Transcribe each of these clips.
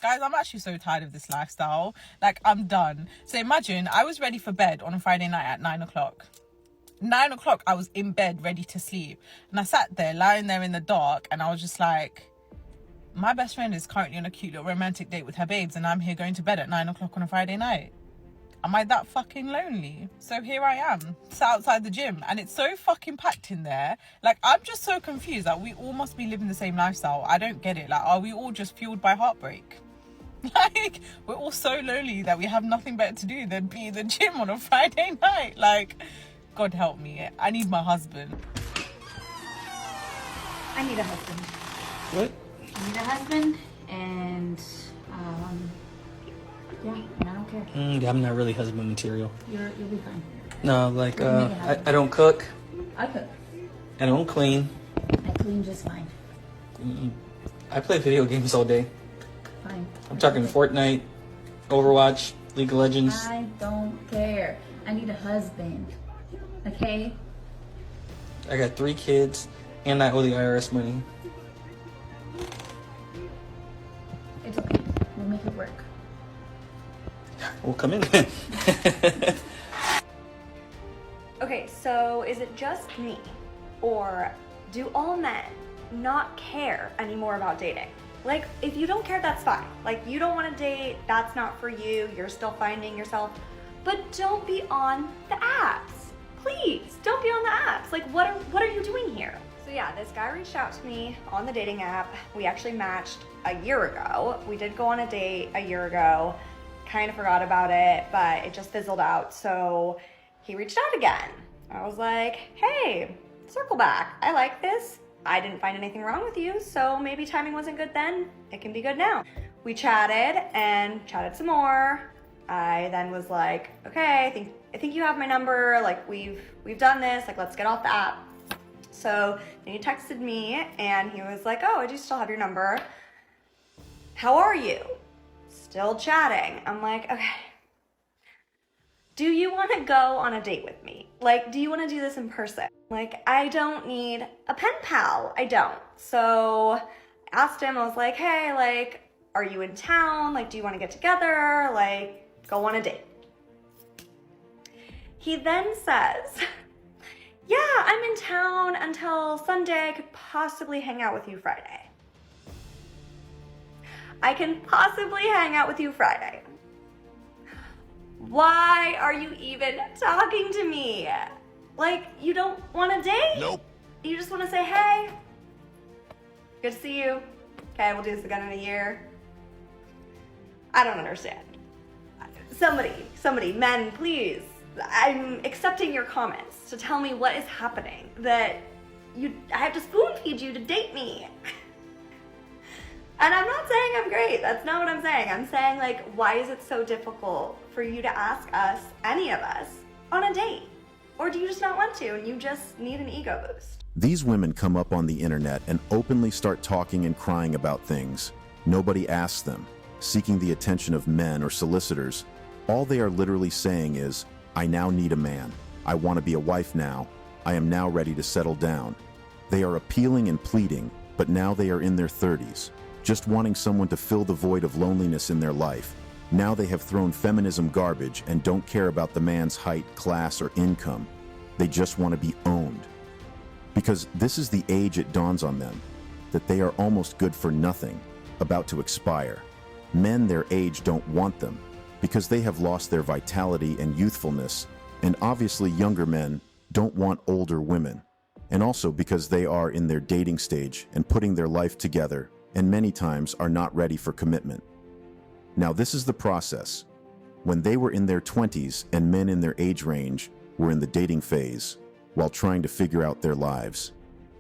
Guys, I'm actually so tired of this lifestyle. Like, I'm done. So imagine I was ready for bed on a Friday night at 9 o'clock. 9 o'clock, I was in bed ready to sleep. And I sat there, lying there in the dark, and I was just like, my best friend is currently on a cute little romantic date with her babes, and I'm here going to bed at 9 o'clock on a Friday night. Am I that fucking lonely? So here I am, sat outside the gym, and it's so fucking packed in there. Like, I'm just so confused that we all must be living the same lifestyle. I don't get it. Like, are we all just fueled by heartbreak? Like, we're all so lonely that we have nothing better to do than be in the gym on a Friday night. Like, God help me. I need my husband. I need a husband. What? I need a husband, and yeah, and I don't care. Yeah, I'm not really husband material. You'll be fine. No, like I don't cook. I cook. I don't clean. I clean just fine. I play video games all day. Fine. I'm talking Fortnite, Overwatch, League of Legends. I don't care. I need a husband. Okay? I got 3 kids, and I owe the IRS money. It's okay. We'll make it work. Well, come in. Okay, so is it just me, or do all men not care anymore about dating? Like, if you don't care, that's fine. Like, you don't want to date, that's not for you, you're still finding yourself. But don't be on the apps. Please, don't be on the apps. Like, what are you doing here? So yeah, this guy reached out to me on the dating app. We actually matched a year ago. We did go on a date a year ago. Kind of forgot about it, but it just fizzled out. So he reached out again. I was like, hey, circle back. I like this. I didn't find anything wrong with you, so maybe timing wasn't good then. It can be good now. We chatted and chatted some more. I then was like, okay, I think you have my number. Like, we've done this. Like, let's get off the app. So then he texted me and he was like, oh, I do still have your number. How are you? Still chatting. I'm like, okay. Do you want to go on a date with me? Like, do you want to do this in person? Like, I don't need a pen pal. I don't. So I asked him, I was like, hey, like, are you in town? Like, do you want to get together? Like, go on a date. He then says, yeah, I'm in town until Sunday. I could possibly hang out with you Friday. I can possibly hang out with you Friday. Why are you even talking to me? Like, you don't want to date? Nope. You just want to say, hey, good to see you. Okay, we'll do this again in a year. I don't understand. Somebody, men, please. I'm accepting your comments to tell me what is happening. That I have to spoon feed you to date me. And I'm not saying I'm great. That's not what I'm saying. I'm saying, like, why is it so difficult for you to ask us, any of us, on a date? Or do you just not want to and you just need an ego boost? These women come up on the internet and openly start talking and crying about things. Nobody asks them, seeking the attention of men or solicitors. All they are literally saying is, I now need a man. I want to be a wife now. I am now ready to settle down. They are appealing and pleading, but now they are in their 30s, just wanting someone to fill the void of loneliness in their life. Now they have thrown feminism garbage and don't care about the man's height, class, or income. They just want to be owned. Because this is the age it dawns on them, that they are almost good for nothing, about to expire. Men their age don't want them, because they have lost their vitality and youthfulness, and obviously younger men don't want older women, and also because they are in their dating stage and putting their life together, and many times are not ready for commitment. Now this is the process. When they were in their 20s and men in their age range were in the dating phase, while trying to figure out their lives,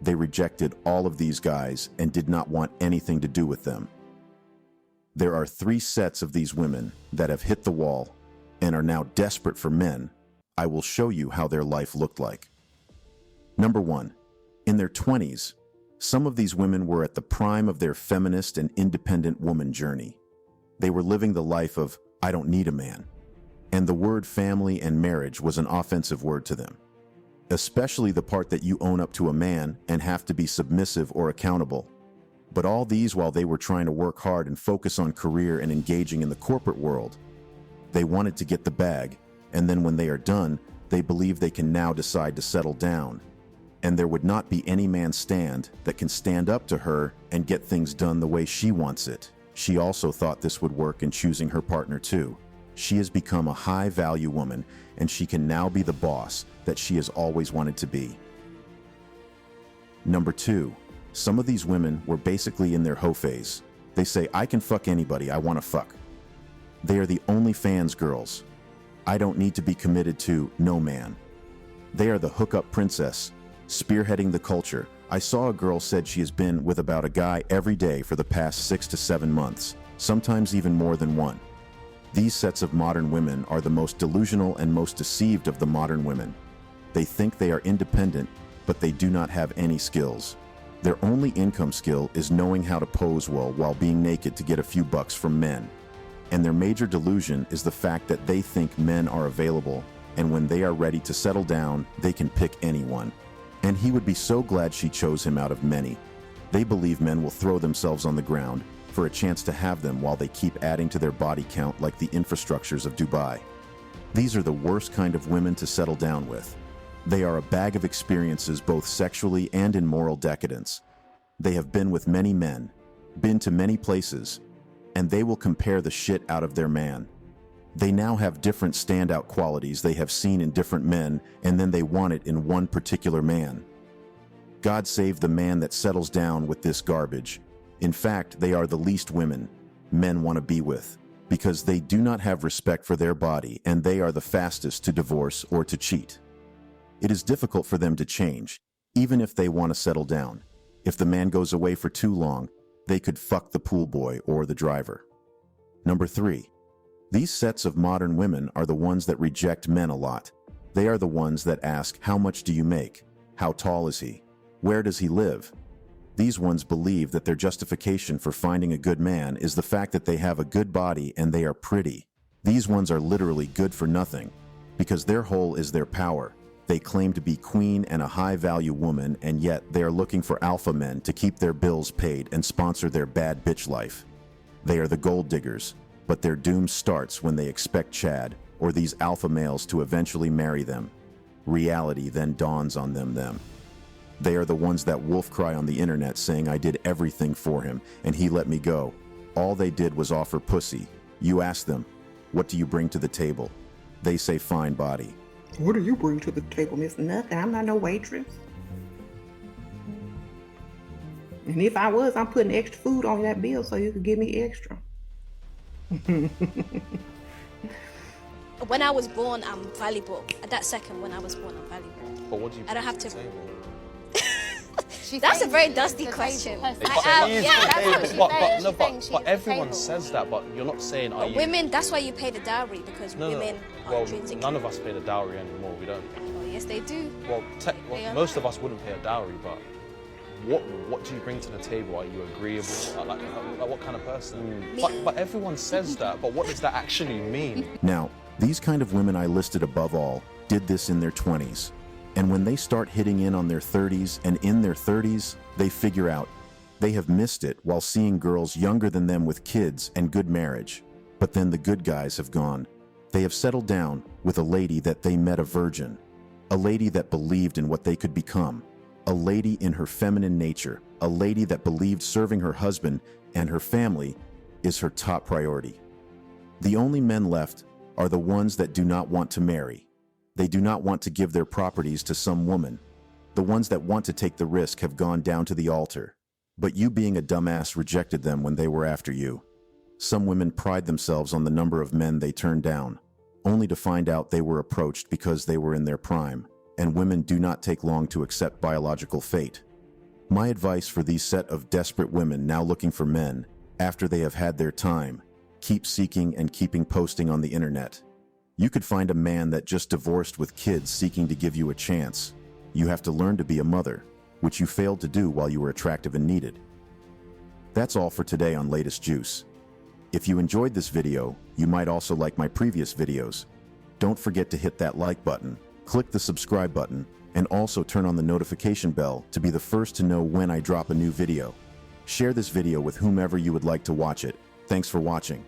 they rejected all of these guys and did not want anything to do with them. There are 3 sets of these women that have hit the wall and are now desperate for men. I will show you how their life looked like. Number 1, in their 20s, some of these women were at the prime of their feminist and independent woman journey. They were living the life of, I don't need a man. And the word family and marriage was an offensive word to them. Especially the part that you own up to a man and have to be submissive or accountable. But all these while they were trying to work hard and focus on career and engaging in the corporate world. They wanted to get the bag, and then when they are done, they believe they can now decide to settle down. And there would not be any man that can stand up to her and get things done the way she wants it. She also thought this would work in choosing her partner too. She has become a high-value woman, and she can now be the boss that she has always wanted to be. Number 2. Some of these women were basically in their hoe phase. They say, I can fuck anybody I want to fuck. They are the OnlyFans girls. I don't need to be committed to no man. They are the hookup princess, spearheading the culture. I saw a girl said she has been with about a guy every day for the past 6 to 7 months, sometimes even more than one. These sets of modern women are the most delusional and most deceived of the modern women. They think they are independent, but they do not have any skills. Their only income skill is knowing how to pose well while being naked to get a few bucks from men. And their major delusion is the fact that they think men are available, and when they are ready to settle down, they can pick anyone. And he would be so glad she chose him out of many. They believe men will throw themselves on the ground for a chance to have them while they keep adding to their body count like the infrastructures of Dubai. These are the worst kind of women to settle down with. They are a bag of experiences both sexually and in moral decadence. They have been with many men, been to many places, and they will compare the shit out of their man. They now have different standout qualities they have seen in different men, and then they want it in one particular man. God save the man that settles down with this garbage. In fact, they are the least women men want to be with, because they do not have respect for their body and they are the fastest to divorce or to cheat. It is difficult for them to change, even if they want to settle down. If the man goes away for too long, they could fuck the pool boy or the driver. Number 3. These sets of modern women are the ones that reject men a lot. They are the ones that ask, how much do you make? How tall is he? Where does he live? These ones believe that their justification for finding a good man is the fact that they have a good body and they are pretty. These ones are literally good for nothing, because their whole is their power. They claim to be queen and a high-value woman, and yet they are looking for alpha men to keep their bills paid and sponsor their bad bitch life. They are the gold diggers, but their doom starts when they expect Chad or these alpha males to eventually marry them. Reality then dawns on them. They are the ones that wolf cry on the internet saying I did everything for him and he let me go. All they did was offer pussy. You ask them, what do you bring to the table? They say fine body. What do you bring to the table, Miss Nothing? I'm not no waitress. And if I was, I'm putting extra food on that bill so you could give me extra. When I was born, I'm valuable. At that second, when I was born, I'm valuable. But what do you I don't have bring to. the table? That's a very dusty question. But everyone says that, but you're not saying, are you? Women, that's why you pay the dowry, because No. women are Well, intrinsic. none of us pay the dowry anymore, we don't. Oh, yes, they do. Well, They are. most of us wouldn't pay a dowry, but what do you bring to the table? Are you agreeable? Like what kind of person? But everyone says that, but what does that actually mean? Now, these kind of women I listed above all did this in their 20s. And when they start hitting in on their 30s and in their 30s, they figure out they have missed it while seeing girls younger than them with kids and good marriage. But then the good guys have gone. They have settled down with a lady that they met a virgin, a lady that believed in what they could become, a lady in her feminine nature, a lady that believed serving her husband and her family is her top priority. The only men left are the ones that do not want to marry. They do not want to give their properties to some woman. The ones that want to take the risk have gone down to the altar. But you being a dumbass rejected them when they were after you. Some women pride themselves on the number of men they turned down, only to find out they were approached because they were in their prime, and women do not take long to accept biological fate. My advice for these set of desperate women now looking for men, after they have had their time, keep seeking and keeping posting on the internet. You could find a man that just divorced with kids seeking to give you a chance. You have to learn to be a mother, which you failed to do while you were attractive and needed. That's all for today on Latest Juice. If you enjoyed this video, you might also like my previous videos. Don't forget to hit that like button, click the subscribe button, and also turn on the notification bell to be the first to know when I drop a new video. Share this video with whomever you would like to watch it. Thanks for watching.